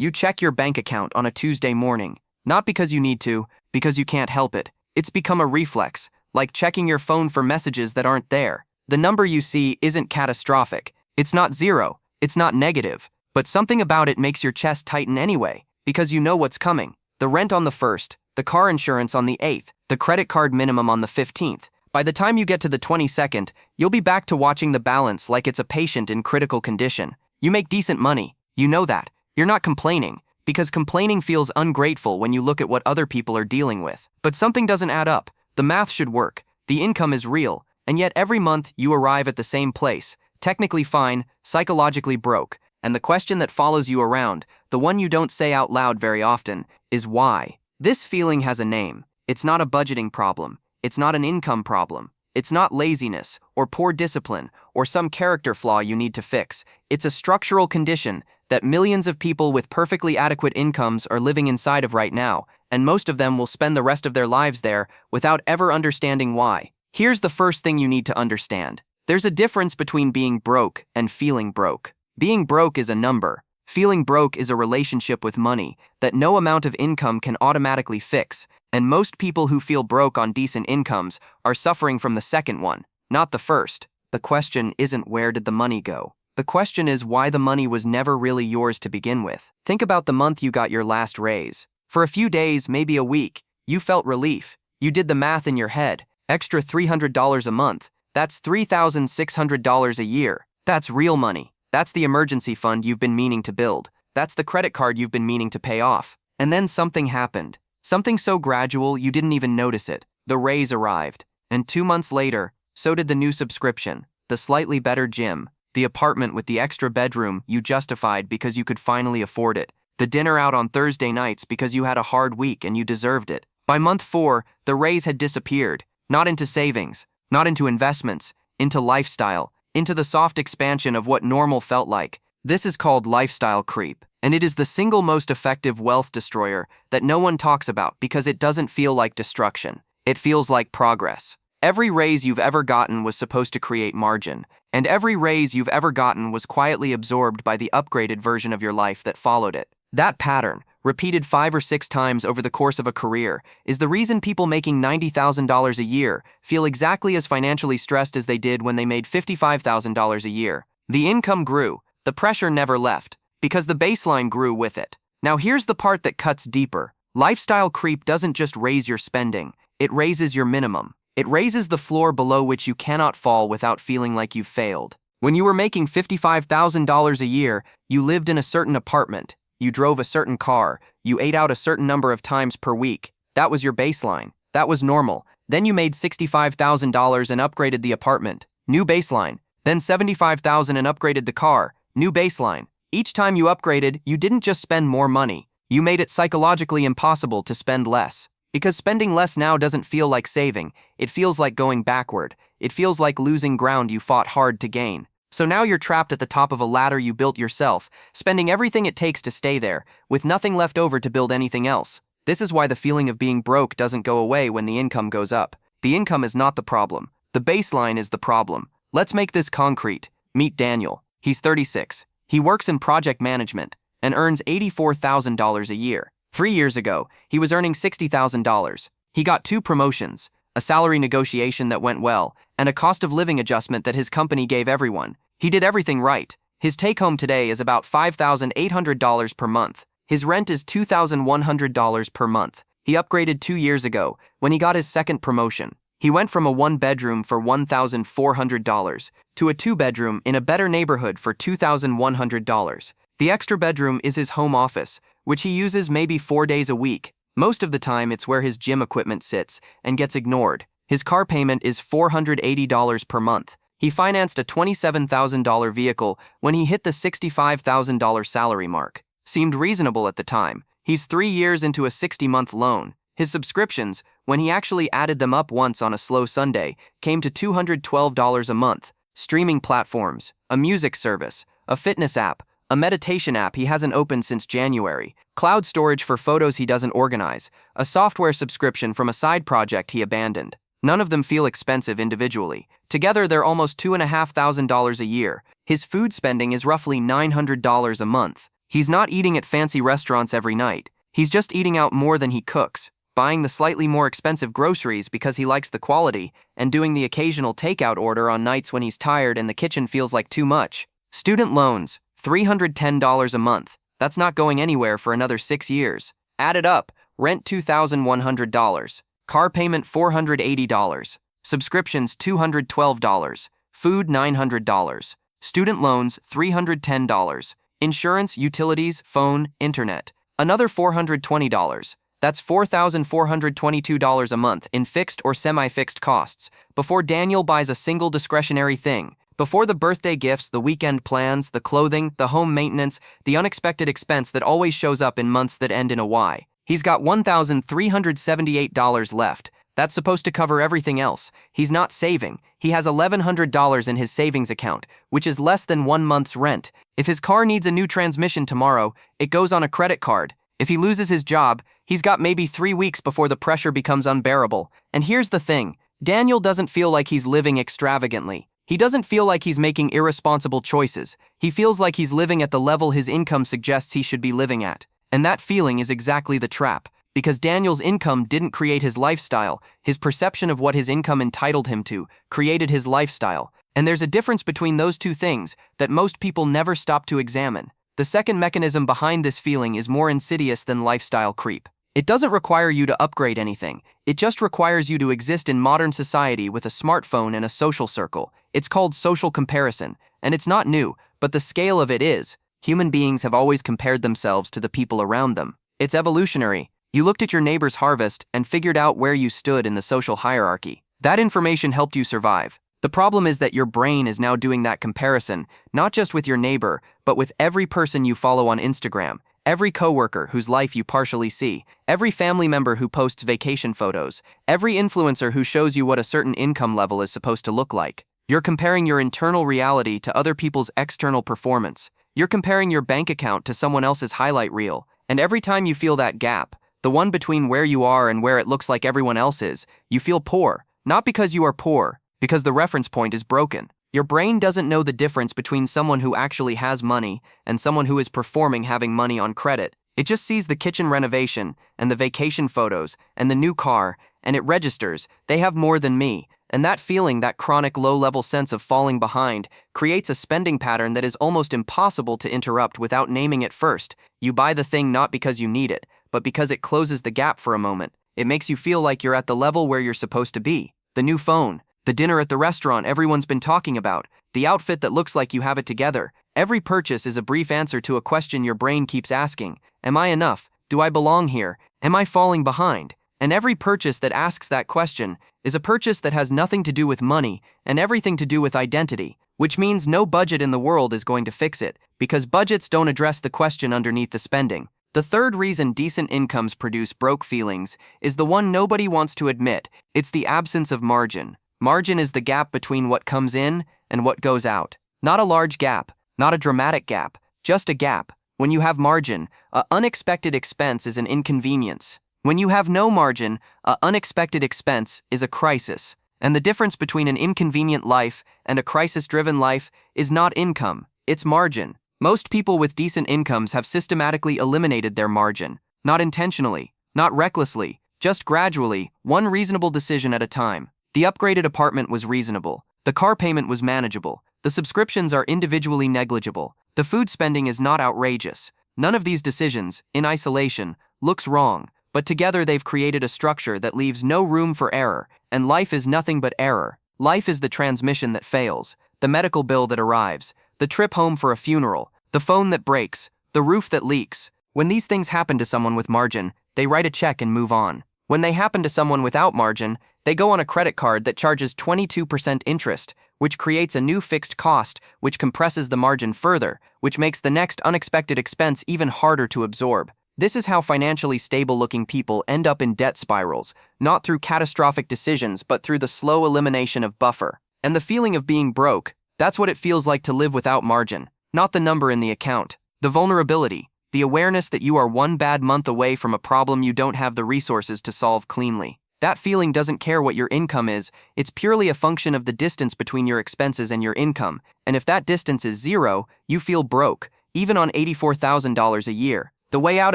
You check your bank account on a Tuesday morning, not because you need to, because you can't help it. It's become a reflex, like checking your phone for messages that aren't there. The number you see isn't catastrophic. It's not zero. It's not negative. But something about it makes your chest tighten anyway, because you know what's coming. The rent on the 1st, the car insurance on the 8th, the credit card minimum on the 15th. By the time you get to the 22nd, you'll be back to watching the balance like it's a patient in critical condition. You make decent money. You know that. You're not complaining, because complaining feels ungrateful when you look at what other people are dealing with. But something doesn't add up. The math should work. The income is real. And yet every month you arrive at the same place, technically fine, psychologically broke. And the question that follows you around, the one you don't say out loud very often, is why? This feeling has a name. It's not a budgeting problem. It's not an income problem. It's not laziness, or poor discipline, or some character flaw you need to fix. It's a structural condition that millions of people with perfectly adequate incomes are living inside of right now, and most of them will spend the rest of their lives there without ever understanding why. Here's the first thing you need to understand. There's a difference between being broke and feeling broke. Being broke is a number. Feeling broke is a relationship with money that no amount of income can automatically fix, and most people who feel broke on decent incomes are suffering from the second one, not the first. The question isn't where did the money go. The question is why the money was never really yours to begin with. Think about the month you got your last raise. For a few days, maybe a week, you felt relief. You did the math in your head. Extra $300 a month. That's $3,600 a year. That's real money. That's the emergency fund you've been meaning to build. That's the credit card you've been meaning to pay off. And then something happened. Something so gradual you didn't even notice it. The raise arrived. And 2 months later, so did the new subscription, the slightly better gym, the apartment with the extra bedroom you justified because you could finally afford it, the dinner out on Thursday nights because you had a hard week and you deserved it. By month 4, the raise had disappeared, not into savings, not into investments, into lifestyle, into the soft expansion of what normal felt like. This is called lifestyle creep, and it is the single most effective wealth destroyer that no one talks about because it doesn't feel like destruction. It feels like progress. Every raise you've ever gotten was supposed to create margin, and every raise you've ever gotten was quietly absorbed by the upgraded version of your life that followed it. That pattern, repeated 5 or 6 times over the course of a career, is the reason people making $90,000 a year feel exactly as financially stressed as they did when they made $55,000 a year. The income grew, the pressure never left, because the baseline grew with it. Now here's the part that cuts deeper. Lifestyle creep doesn't just raise your spending, it raises your minimum. It raises the floor below which you cannot fall without feeling like you've failed. When you were making $55,000 a year, you lived in a certain apartment, you drove a certain car, you ate out a certain number of times per week. That was your baseline. That was normal. Then you made $65,000 and upgraded the apartment. New baseline. Then $75,000 and upgraded the car. New baseline. Each time you upgraded, you didn't just spend more money. You made it psychologically impossible to spend less. Because spending less now doesn't feel like saving, it feels like going backward. It feels like losing ground you fought hard to gain. So now you're trapped at the top of a ladder you built yourself, spending everything it takes to stay there, with nothing left over to build anything else. This is why the feeling of being broke doesn't go away when the income goes up. The income is not the problem. The baseline is the problem. Let's make this concrete. Meet Daniel. He's 36. He works in project management and earns $84,000 a year. 3 years ago, he was earning $60,000. He got 2 promotions, a salary negotiation that went well, and a cost of living adjustment that his company gave everyone. He did everything right. His take-home today is about $5,800 per month. His rent is $2,100 per month. He upgraded 2 years ago when he got his second promotion. He went from a 1-bedroom for $1,400 to a 2-bedroom in a better neighborhood for $2,100. The extra bedroom is his home office, which he uses maybe 4 days a week. Most of the time, it's where his gym equipment sits and gets ignored. His car payment is $480 per month. He financed a $27,000 vehicle when he hit the $65,000 salary mark. Seemed reasonable at the time. He's 3 years into a 60-month loan. His subscriptions, when he actually added them up once on a slow Sunday, came to $212 a month. Streaming platforms, a music service, a fitness app, a meditation app he hasn't opened since January, cloud storage for photos he doesn't organize, a software subscription from a side project he abandoned. None of them feel expensive individually. Together, they're almost $2,500 a year. His food spending is roughly $900 a month. He's not eating at fancy restaurants every night. He's just eating out more than he cooks, buying the slightly more expensive groceries because he likes the quality, and doing the occasional takeout order on nights when he's tired and the kitchen feels like too much. Student loans, $310 a month. That's not going anywhere for another 6 years. Add it up. Rent $2,100. Car payment $480. Subscriptions $212. Food $900. Student loans $310. Insurance, utilities, phone, internet. Another $420. That's $4,422 a month in fixed or semi-fixed costs before Daniel buys a single discretionary thing. Before the birthday gifts, the weekend plans, the clothing, the home maintenance, the unexpected expense that always shows up in months that end in a Y. He's got $1,378 left. That's supposed to cover everything else. He's not saving. He has $1,100 in his savings account, which is less than 1 month's rent. If his car needs a new transmission tomorrow, it goes on a credit card. If he loses his job, he's got maybe 3 weeks before the pressure becomes unbearable. And here's the thing. Daniel doesn't feel like he's living extravagantly. He doesn't feel like he's making irresponsible choices. He feels like he's living at the level his income suggests he should be living at. And that feeling is exactly the trap. Because Daniel's income didn't create his lifestyle, his perception of what his income entitled him to created his lifestyle. And there's a difference between those two things that most people never stop to examine. The second mechanism behind this feeling is more insidious than lifestyle creep. It doesn't require you to upgrade anything. It just requires you to exist in modern society with a smartphone and a social circle. It's called social comparison, and it's not new, but the scale of it is. Human beings have always compared themselves to the people around them. It's evolutionary. You looked at your neighbor's harvest and figured out where you stood in the social hierarchy. That information helped you survive. The problem is that your brain is now doing that comparison, not just with your neighbor, but with every person you follow on Instagram, every coworker whose life you partially see, every family member who posts vacation photos, every influencer who shows you what a certain income level is supposed to look like. You're comparing your internal reality to other people's external performance. You're comparing your bank account to someone else's highlight reel, and every time you feel that gap, the one between where you are and where it looks like everyone else is, you feel poor, not because you are poor, because the reference point is broken. Your brain doesn't know the difference between someone who actually has money and someone who is performing having money on credit. It just sees the kitchen renovation and the vacation photos and the new car, and it registers, they have more than me. And that feeling, that chronic low-level sense of falling behind, creates a spending pattern that is almost impossible to interrupt without naming it first. You buy the thing not because you need it, but because it closes the gap for a moment. It makes you feel like you're at the level where you're supposed to be. The new phone, the dinner at the restaurant everyone's been talking about, the outfit that looks like you have it together. Every purchase is a brief answer to a question your brain keeps asking. Am I enough? Do I belong here? Am I falling behind? And every purchase that asks that question is a purchase that has nothing to do with money and everything to do with identity, which means no budget in the world is going to fix it, because budgets don't address the question underneath the spending. The third reason decent incomes produce broke feelings is the one nobody wants to admit. It's the absence of margin. Margin is the gap between what comes in and what goes out. Not a large gap, not a dramatic gap, just a gap. When you have margin, an unexpected expense is an inconvenience. When you have no margin, an unexpected expense is a crisis. And the difference between an inconvenient life and a crisis-driven life is not income, it's margin. Most people with decent incomes have systematically eliminated their margin. Not intentionally, not recklessly, just gradually, one reasonable decision at a time. The upgraded apartment was reasonable. The car payment was manageable. The subscriptions are individually negligible. The food spending is not outrageous. None of these decisions, in isolation, looks wrong. But together they've created a structure that leaves no room for error, and life is nothing but error. Life is the transmission that fails, the medical bill that arrives, the trip home for a funeral, the phone that breaks, the roof that leaks. When these things happen to someone with margin, they write a check and move on. When they happen to someone without margin, they go on a credit card that charges 22% interest, which creates a new fixed cost, which compresses the margin further, which makes the next unexpected expense even harder to absorb. This is how financially stable-looking people end up in debt spirals, not through catastrophic decisions but through the slow elimination of buffer. And the feeling of being broke, that's what it feels like to live without margin, not the number in the account. The vulnerability, the awareness that you are one bad month away from a problem you don't have the resources to solve cleanly. That feeling doesn't care what your income is, it's purely a function of the distance between your expenses and your income, and if that distance is zero, you feel broke. even on $84,000 a year. The way out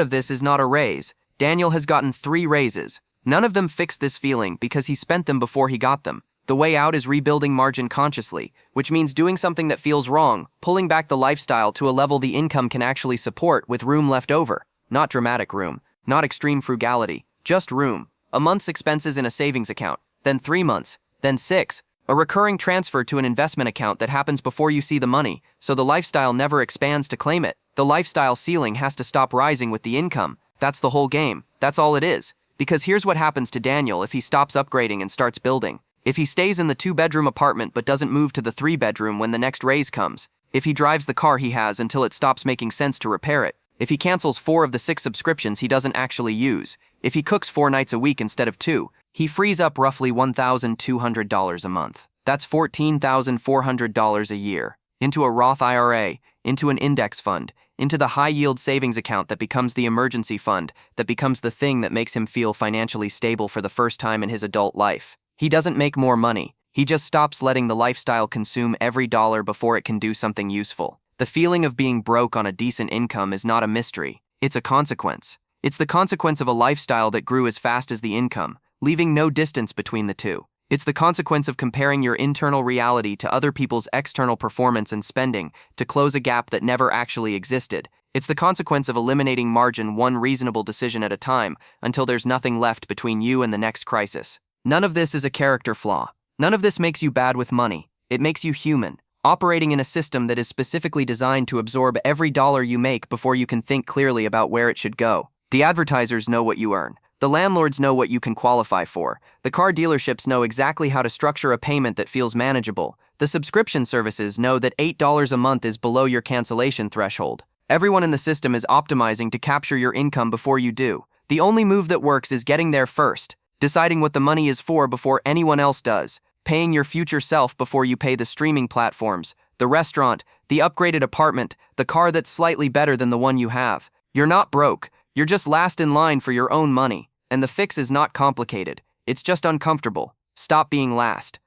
of this is not a raise. Daniel has gotten 3 raises. None of them fixed this feeling because he spent them before he got them. The way out is rebuilding margin consciously, which means doing something that feels wrong, pulling back the lifestyle to a level the income can actually support with room left over. Not dramatic room, not extreme frugality, just room. A month's expenses in a savings account, then 3 months, then 6. A recurring transfer to an investment account that happens before you see the money, so the lifestyle never expands to claim it. The lifestyle ceiling has to stop rising with the income. That's the whole game. That's all it is. Because here's what happens to Daniel if he stops upgrading and starts building. If he stays in the 2-bedroom apartment but doesn't move to the 3-bedroom when the next raise comes. If he drives the car he has until it stops making sense to repair it. If he cancels 4 of the 6 subscriptions he doesn't actually use. If he cooks 4 nights a week instead of 2. He frees up roughly $1,200 a month. That's $14,400 a year. Into a Roth IRA, into an index fund, into the high-yield savings account that becomes the emergency fund, that becomes the thing that makes him feel financially stable for the first time in his adult life. He doesn't make more money. He just stops letting the lifestyle consume every dollar before it can do something useful. The feeling of being broke on a decent income is not a mystery. It's a consequence. It's the consequence of a lifestyle that grew as fast as the income, leaving no distance between the two. It's the consequence of comparing your internal reality to other people's external performance and spending to close a gap that never actually existed. It's the consequence of eliminating margin one reasonable decision at a time until there's nothing left between you and the next crisis. None of this is a character flaw. None of this makes you bad with money. It makes you human, operating in a system that is specifically designed to absorb every dollar you make before you can think clearly about where it should go. The advertisers know what you earn. The landlords know what you can qualify for. The car dealerships know exactly how to structure a payment that feels manageable. The subscription services know that $8 a month is below your cancellation threshold. Everyone in the system is optimizing to capture your income before you do. The only move that works is getting there first. Deciding what the money is for before anyone else does, paying your future self before you pay the streaming platforms, the restaurant, the upgraded apartment, the car that's slightly better than the one you have. You're not broke, you're just last in line for your own money, and the fix is not complicated, it's just uncomfortable. Stop being last.